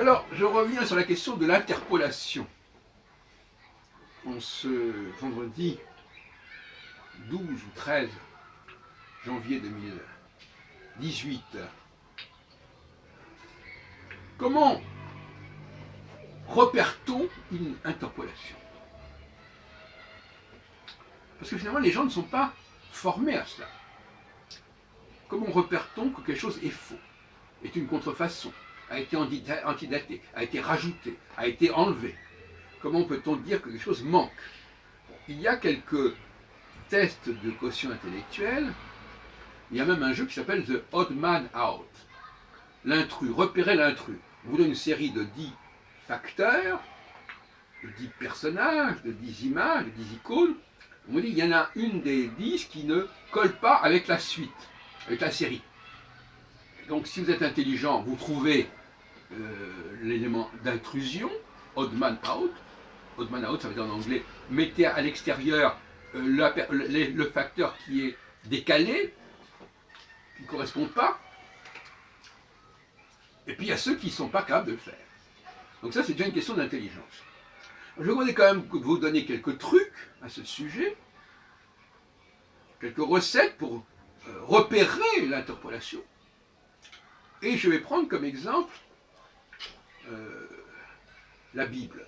Alors, je reviens sur la question de l'interpolation. En ce vendredi 12 ou 13 janvier 2018, comment repère-t-on une interpolation? Parce que finalement, les gens ne sont pas formés à cela. Comment repère-t-on que quelque chose est faux, est une contrefaçon, a été antidaté, a été rajouté, a été enlevé? Comment peut-on dire que quelque chose manque? Il y a quelques tests de quotient intellectuel. Il y a même un jeu qui s'appelle The Odd Man Out. L'intrus, repérer l'intrus. On vous donne une série de 10 facteurs, de 10 personnages, de 10 images, de 10 icônes. On vous dit qu'il y en a une des 10 qui ne colle pas avec la suite, avec la série. Donc si vous êtes intelligent, vous trouvez l'élément d'intrusion, Odd Man Out. Odd Man Out, ça veut dire en anglais, mettez à l'extérieur le facteur qui est décalé, qui ne correspond pas. Et puis il y a ceux qui ne sont pas capables de le faire. Donc ça, c'est déjà une question d'intelligence. Je voudrais quand même vous donner quelques trucs à ce sujet, quelques recettes pour repérer l'interpolation. Et je vais prendre comme exemple la Bible.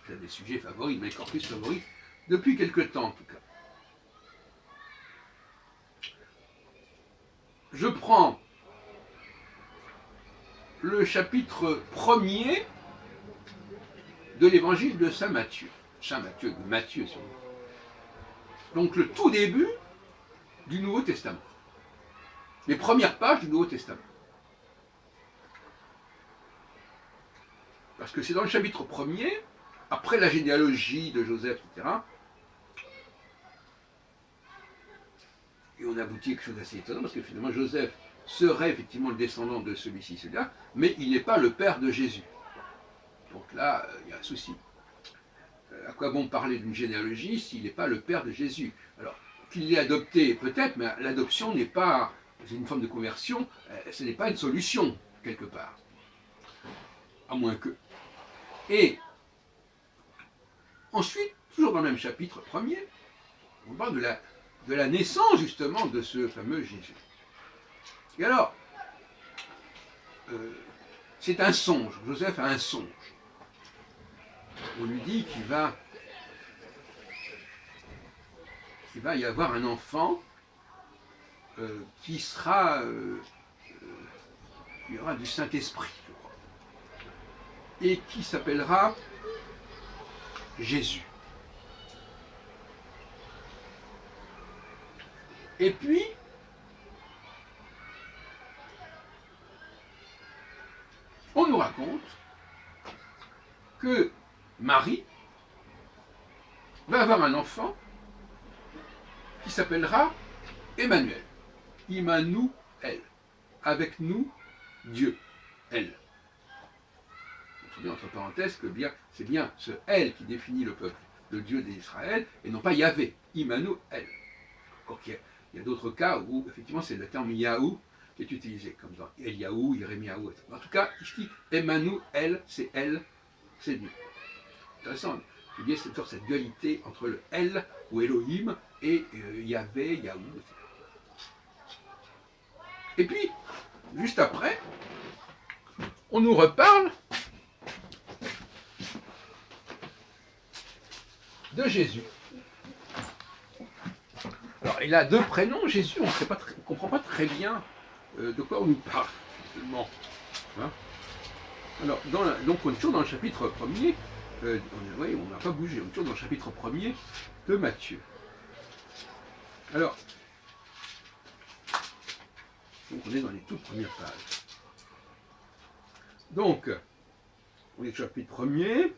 C'est un des sujets favoris, mes corpus favoris, depuis quelque temps en tout cas. Je prends le chapitre 1er de l'évangile de Saint Matthieu. Saint Matthieu, de Matthieu, si on veut. Donc le tout début du Nouveau Testament. Les premières pages du Nouveau Testament. Parce que c'est dans le chapitre 1er, après la généalogie de Joseph, etc., et on aboutit à quelque chose d'assez étonnant, parce que finalement Joseph serait effectivement le descendant de celui-ci, celui-là, mais il n'est pas le père de Jésus. Donc là, il y a un souci. À quoi bon parler d'une généalogie s'il n'est pas le père de Jésus? Alors, qu'il l'ait adopté, peut-être, mais l'adoption n'est pas, c'est une forme de conversion, ce n'est pas une solution, quelque part. À moins que. Et ensuite, toujours dans le même chapitre premier, on parle de la naissance, justement, de ce fameux Jésus. Et alors, c'est un songe. Joseph a un songe. On lui dit qu'il va y avoir un enfant qui sera, il y aura du Saint-Esprit, je crois, et qui s'appellera Jésus. Et puis, on nous raconte que Marie va avoir un enfant qui s'appellera Emmanuel. Immanuel. Avec nous, Dieu. Elle. On trouve entre parenthèses que c'est bien ce elle qui définit le peuple, le Dieu d'Israël, et non pas Yahvé. Immanuel. Ok. Il y a d'autres cas où, effectivement, c'est le terme Yahou qui est utilisé, comme dans Eliaou, Jérémiaou, etc. En tout cas, ici, Emmanuel, c'est elle, c'est Dieu. Intéressant. Il y a cette dualité entre le El ou Elohim et Yahvé, Yahou, etc. Et puis, juste après, on nous reparle de Jésus. Alors, il a deux prénoms, Jésus, on ne comprend pas très bien de quoi on nous parle, finalement. Hein? Alors, donc on est toujours dans le chapitre 1er, oui, on n'a pas bougé, on est toujours dans le chapitre 1er de Matthieu. Alors, donc on est dans les toutes premières pages. Donc, on est au chapitre 1er,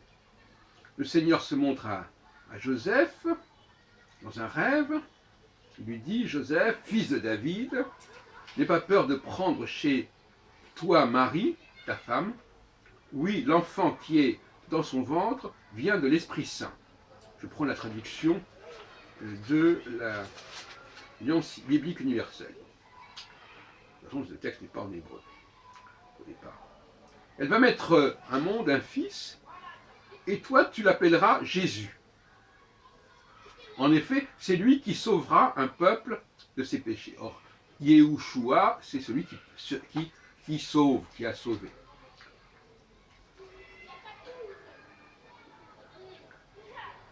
le Seigneur se montre à Joseph dans un rêve. Il lui dit, Joseph, fils de David, n'aie pas peur de prendre chez toi Marie, ta femme. Oui, l'enfant qui est dans son ventre vient de l'Esprit Saint. Je prends la traduction de l'Alliance biblique universelle. De toute façon, ce texte n'est pas en hébreu, au départ. Elle va mettre un monde, un fils, et toi tu l'appelleras Jésus. En effet, c'est lui qui sauvera un peuple de ses péchés. Or, Yehoshua, c'est celui qui sauve, qui a sauvé.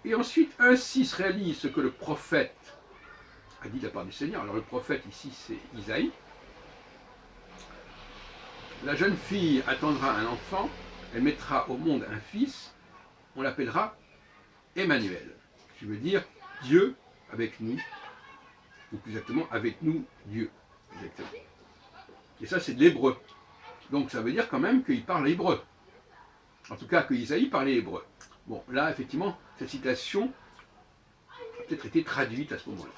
Et ensuite, ainsi se réalise ce que le prophète a dit de la part du Seigneur. Alors le prophète ici, c'est Isaïe. La jeune fille attendra un enfant, elle mettra au monde un fils, on l'appellera Emmanuel, qui veut dire Dieu avec nous, ou plus exactement avec nous Dieu. Exactement. Et ça c'est de l'hébreu. Donc ça veut dire quand même qu'il parle hébreu. En tout cas que Isaïe parlait hébreu. Bon, là effectivement, cette citation a peut-être été traduite à ce moment-là.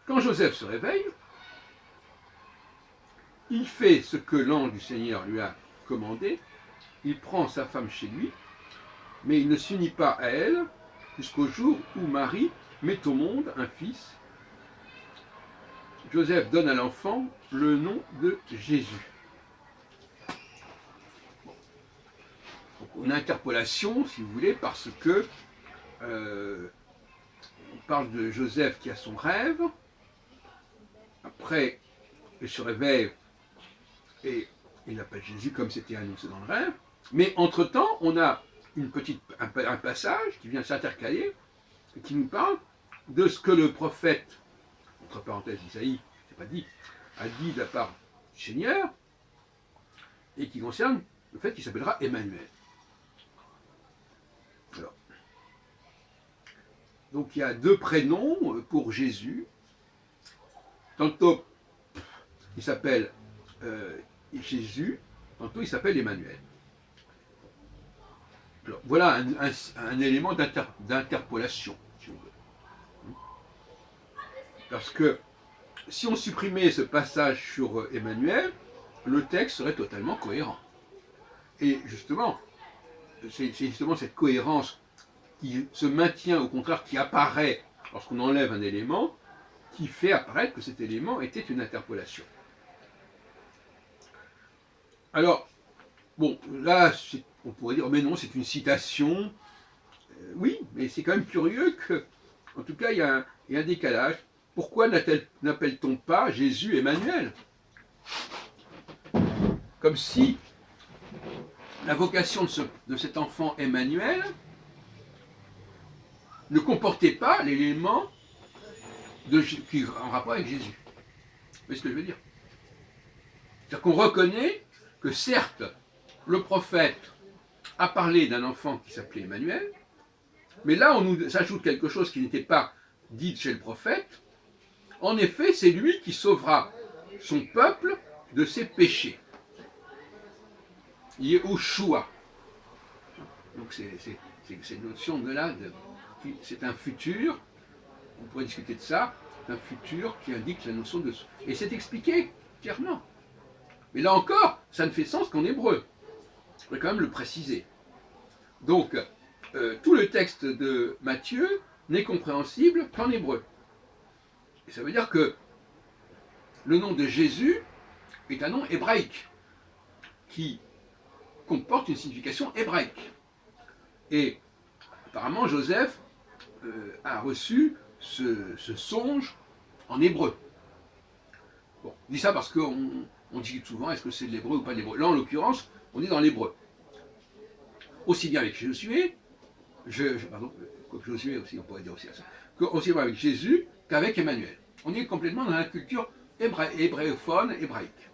Quand Joseph se réveille, il fait ce que l'ange du Seigneur lui a commandé, il prend sa femme chez lui, mais il ne s'unit pas à elle jusqu'au jour où Marie met au monde un fils. Joseph donne à l'enfant le nom de Jésus. Donc, une interpolation, si vous voulez, parce que on parle de Joseph qui a son rêve, après il se réveille et il appelle Jésus comme c'était annoncé dans le rêve, mais entre-temps, on a un passage qui vient s'intercaler et qui nous parle de ce que le prophète, entre parenthèses Isaïe, c'est pas dit, a dit de la part du Seigneur, et qui concerne le fait qu'il s'appellera Emmanuel. Alors, donc il y a deux prénoms pour Jésus. Tantôt il s'appelle Jésus, tantôt il s'appelle Emmanuel. Alors, voilà un élément d'interpolation, si on veut. Parce que si on supprimait ce passage sur Emmanuel, le texte serait totalement cohérent. Et justement, c'est justement cette cohérence qui se maintient, au contraire, qui apparaît lorsqu'on enlève un élément, qui fait apparaître que cet élément était une interpolation. Alors, bon, là, on pourrait dire, mais non, c'est une citation. Oui, mais c'est quand même curieux que, en tout cas, il y a un décalage. Pourquoi n'appelle-t-on pas Jésus Emmanuel? Comme si la vocation de cet enfant Emmanuel ne comportait pas l'élément qui est en rapport avec Jésus. Vous voyez ce que je veux dire? C'est-à-dire qu'on reconnaît que certes, le prophète a parlé d'un enfant qui s'appelait Emmanuel, mais là on nous ajoute quelque chose qui n'était pas dit chez le prophète. En effet, c'est lui qui sauvera son peuple de ses péchés. Yehoshua. Donc cette notion de là, c'est un futur, on pourrait discuter de ça, un futur qui indique la notion de... Et c'est expliqué clairement. Mais là encore, ça ne fait sens qu'en hébreu. Je pourrais quand même le préciser. Donc, tout le texte de Matthieu n'est compréhensible qu'en hébreu. Et ça veut dire que le nom de Jésus est un nom hébraïque, qui comporte une signification hébraïque. Et apparemment, Joseph a reçu ce songe en hébreu. Bon, je dis ça parce qu'on dit souvent, est-ce que c'est de l'hébreu ou pas de l'hébreu? Là, en l'occurrence, on est dans l'hébreu. Aussi bien avec Josué, pardon, quoique Josué aussi, on pourrait dire aussi ça, aussi bien avec Jésus qu'avec Emmanuel. On est complètement dans la culture hébréophone, hébraïque.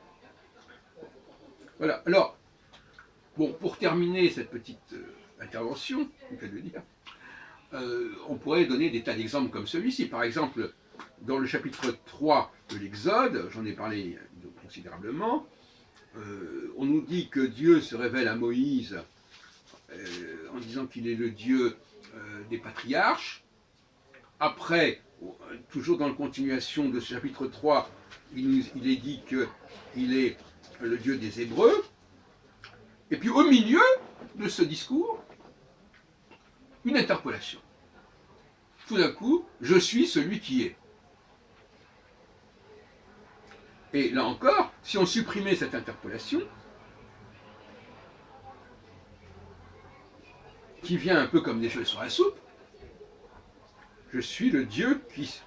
Voilà, alors, bon, pour terminer cette petite intervention, c'est le cas de le dire, on pourrait donner des tas d'exemples comme celui-ci. Par exemple, dans le chapitre 3 de l'Exode, j'en ai parlé considérablement, on nous dit que Dieu se révèle à Moïse en disant qu'il est le Dieu des patriarches. Après, toujours dans la continuation de ce chapitre 3, il est dit qu'il est le Dieu des Hébreux. Et puis au milieu de ce discours, une interpolation. Tout d'un coup, je suis celui qui est. Et là encore, si on supprimait cette interpolation, qui vient un peu comme des cheveux sur la soupe. Je suis le Dieu qui...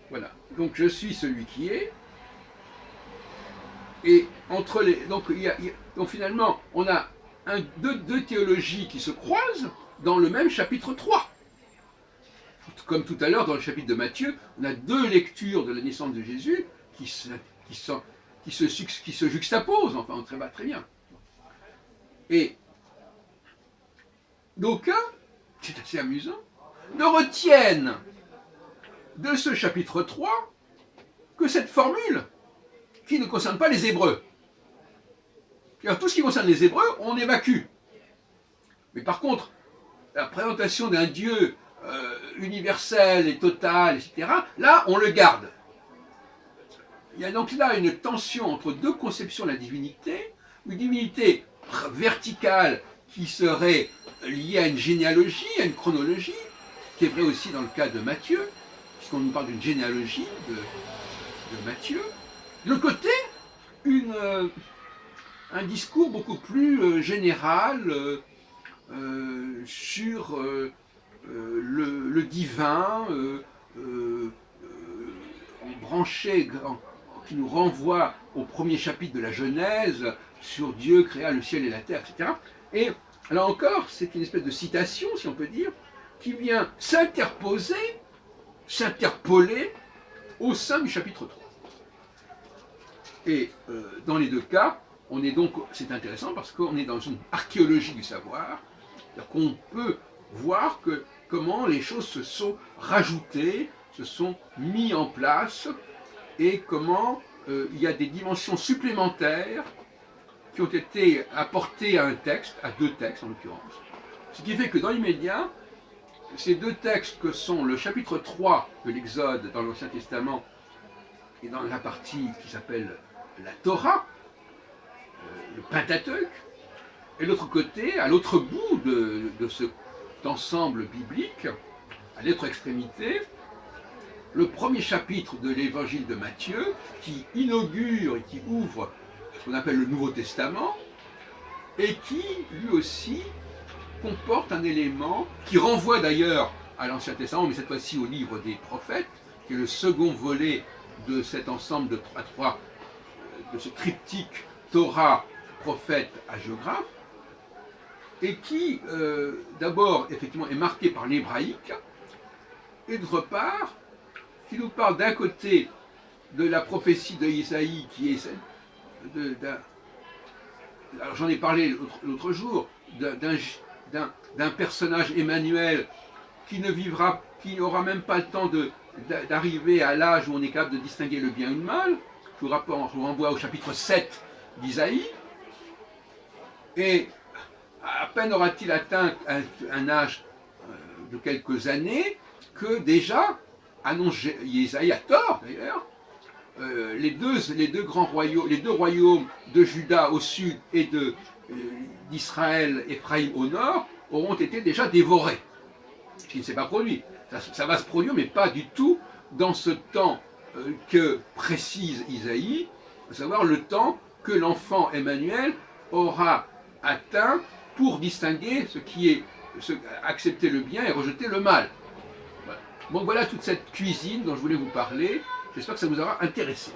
Voilà. Donc je suis celui qui est. Et entre les... Donc, donc finalement, on a deux théologies qui se croisent dans le même chapitre 3. Comme tout à l'heure, dans le chapitre de Matthieu, on a deux lectures de la naissance de Jésus qui se juxtaposent. Enfin, on va très bien. Et d'aucuns, c'est assez amusant, ne retiennent de ce chapitre 3 que cette formule qui ne concerne pas les Hébreux. Alors, tout ce qui concerne les Hébreux, on évacue. Mais par contre, la présentation d'un Dieu universel et total, etc., là, on le garde. Il y a donc là une tension entre deux conceptions de la divinité, une divinité verticale qui serait liée à une généalogie, à une chronologie, qui est vrai aussi dans le cas de Matthieu, puisqu'on nous parle d'une généalogie de Matthieu. De l'autre côté, un discours beaucoup plus général sur le divin, branché, qui nous renvoie au premier chapitre de la Genèse, sur Dieu créa le ciel et la terre, etc. Et là encore, c'est une espèce de citation, si on peut dire, qui vient s'interposer, s'interpoler au sein du chapitre 3. Et dans les deux cas, on est donc, c'est intéressant parce qu'on est dans une archéologie du savoir, c'est-à-dire qu'on peut voir comment les choses se sont rajoutées, se sont mis en place, et comment il y a des dimensions supplémentaires qui ont été apportées à un texte, à deux textes en l'occurrence. Ce qui fait que dans l'immédiat, ces deux textes que sont le chapitre 3 de l'Exode dans l'Ancien Testament et dans la partie qui s'appelle la Torah, le Pentateuque, et de l'autre côté, à l'autre bout de cet ensemble biblique, à l'autre extrémité, le premier chapitre de l'évangile de Matthieu, qui inaugure et qui ouvre ce qu'on appelle le Nouveau Testament, et qui, lui aussi, comporte un élément qui renvoie d'ailleurs à l'Ancien Testament, mais cette fois-ci au livre des prophètes, qui est le second volet de cet ensemble de ce triptyque Torah, prophète, hagiographe, et qui, d'abord, effectivement, est marqué par l'hébraïque, et d'autre part, qui nous parle d'un côté de la prophétie d'Isaïe, qui est celle alors j'en ai parlé l'autre jour, d'un personnage Emmanuel qui ne vivra, qui n'aura même pas le temps d'arriver à l'âge où on est capable de distinguer le bien et le mal. Je vous renvoie au chapitre 7 d'Isaïe. Et à peine aura-t-il atteint un âge de quelques années que déjà, annonce Isaïe à tort d'ailleurs, les deux grands royaumes, les deux royaumes de Juda au sud et d'Israël, Éphraïm au nord, auront été déjà dévorés. Ce qui ne s'est pas produit. Ça va se produire, mais pas du tout dans ce temps que précise Isaïe, à savoir le temps que l'enfant Emmanuel aura atteint pour distinguer accepter le bien et rejeter le mal. Voilà. Donc voilà toute cette cuisine dont je voulais vous parler. J'espère que ça vous aura intéressé.